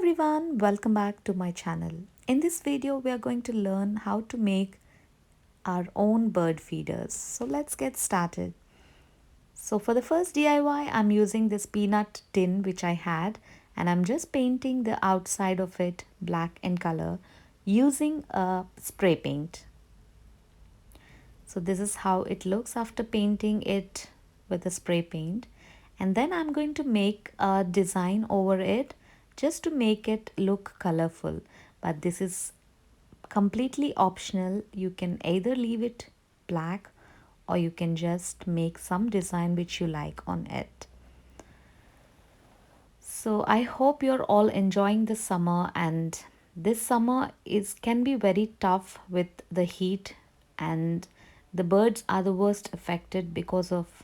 everyone, welcome back to my channel. In this video, we are going to learn how to make our own bird feeders. So let's get started. So for the first DIY, I'm using this peanut tin which I had, and I'm just painting the outside of it black in color using a spray paint. So this is how it looks after painting it with a spray paint. And then I'm going to make a design over it just to make it look colorful. But this is completely optional. You can either leave it black or you can just make some design which you like on it. So I hope you're all enjoying the summer, and this summer is can be very tough with the heat, and the birds are the worst affected because of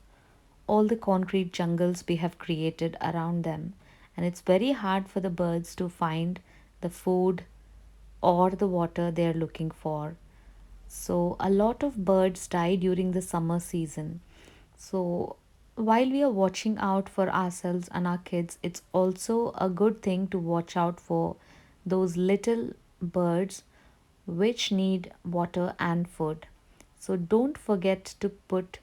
all the concrete jungles we have created around them, and it's very hard for the birds to find the food or the water they're looking for. So a lot of birds die during the summer season. So while we are watching out for ourselves and our kids, it's also a good thing to watch out for those little birds which need water and food. So don't forget to put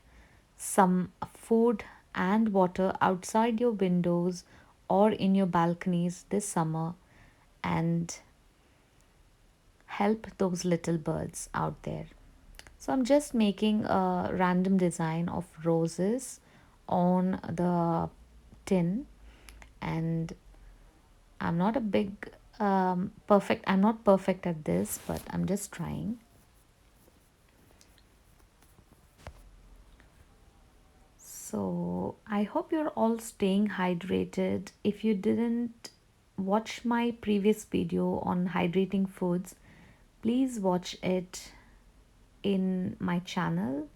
some food and water outside your windows or in your balconies this summer and help those little birds out there. So I'm just making a random design of roses on the tin, and I'm not a big I'm not perfect at this, but I'm just trying. So I hope you're all staying hydrated. If you didn't watch my previous video on hydrating foods, please watch it in my channel,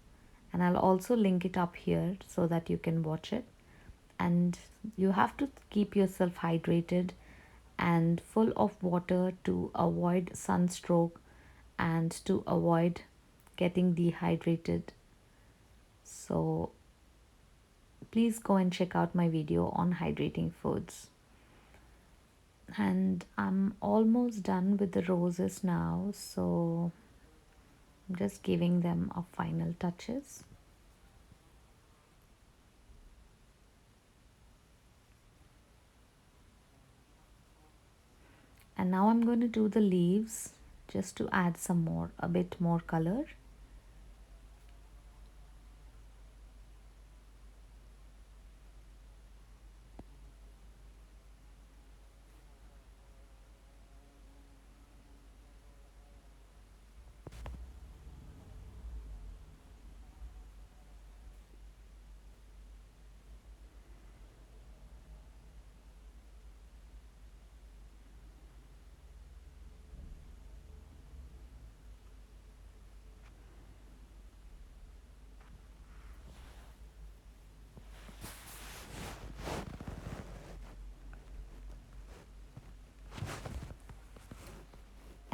and I'll also link it up here so that you can watch it. And you have to keep yourself hydrated and full of water to avoid sunstroke and to avoid getting dehydrated. So please go and check out my video on hydrating foods. And I'm almost done with the roses now, so I'm just giving them a final touches. And now I'm going to do the leaves just to add a bit more color.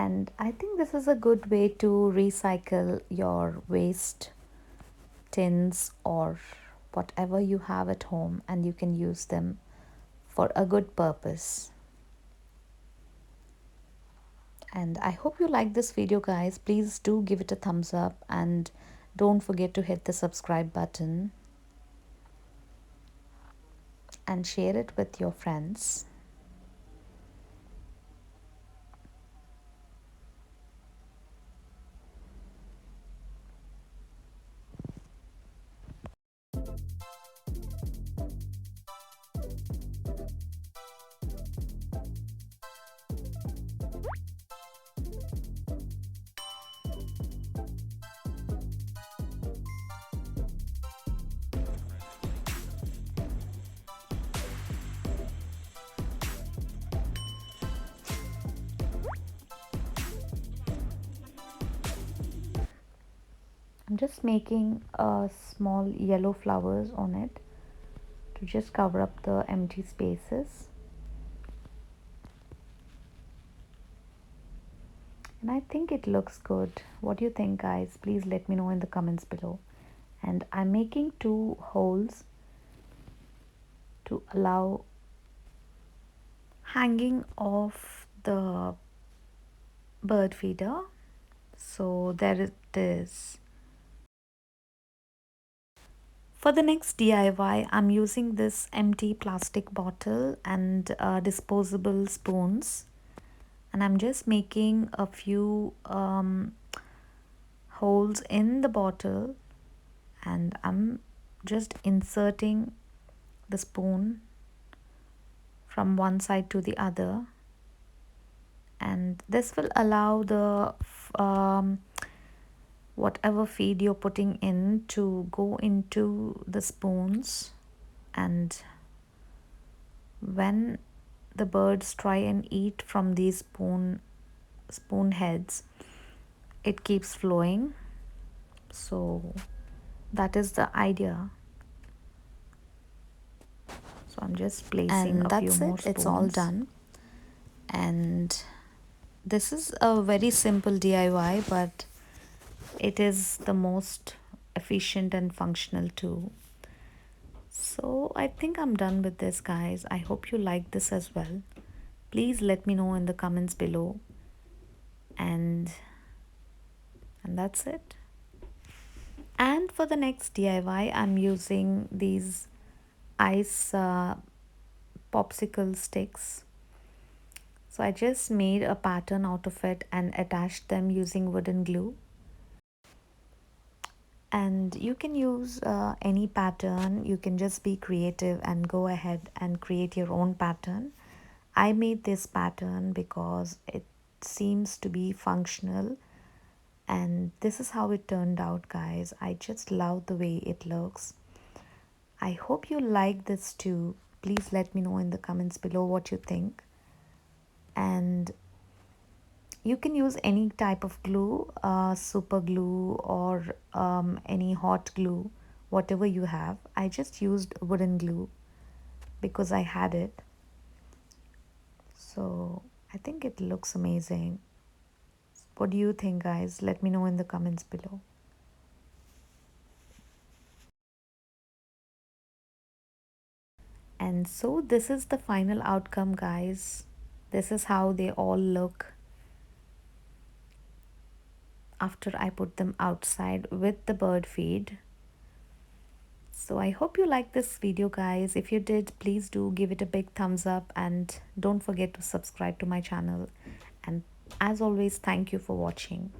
And I think this is a good way to recycle your waste tins or whatever you have at home, and you can use them for a good purpose. And I hope you like this video, guys. Please do give it a thumbs up and don't forget to hit the subscribe button and share it with your friends. I'm just making small yellow flowers on it to just cover up the empty spaces. And I think it looks good. What do you think, guys? Please let me know in the comments below. And I'm making 2 holes to allow hanging off the bird feeder. So there it is. For the next DIY, I'm using this empty plastic bottle and disposable spoons, and I'm just making a few holes in the bottle, and I'm just inserting the spoon from one side to the other, and this will allow the whatever feed you're putting in to go into the spoons, and when the birds try and eat from these spoon heads, it keeps flowing. So that is the idea. So I'm just placing And a few that's more it, it's all spoons. done. And this is a very simple DIY, but It is the most efficient and functional too. So I think I'm done with this, guys. I hope you like this as well. Please let me know in the comments below. And that's it. And for the next DIY, I'm using these ice popsicle sticks. So I just made a pattern out of it and attached them using wooden glue. And you can use any pattern. You can just be creative and go ahead and create your own pattern. I made this pattern because it seems to be functional, and this is how it turned out, guys. I just love the way it looks. I hope you like this too. Please let me know in the comments below what you think. And you can use any type of glue, super glue, or any hot glue, whatever you have. I just used wooden glue because I had it. So I think it looks amazing. What do you think, guys? Let me know in the comments below. And so this is the final outcome, guys. This is how they all look after I put them outside with the bird feed. So I hope you liked this video, guys. If you did, please do give it a big thumbs up and don't forget to subscribe to my channel. And as always, thank you for watching.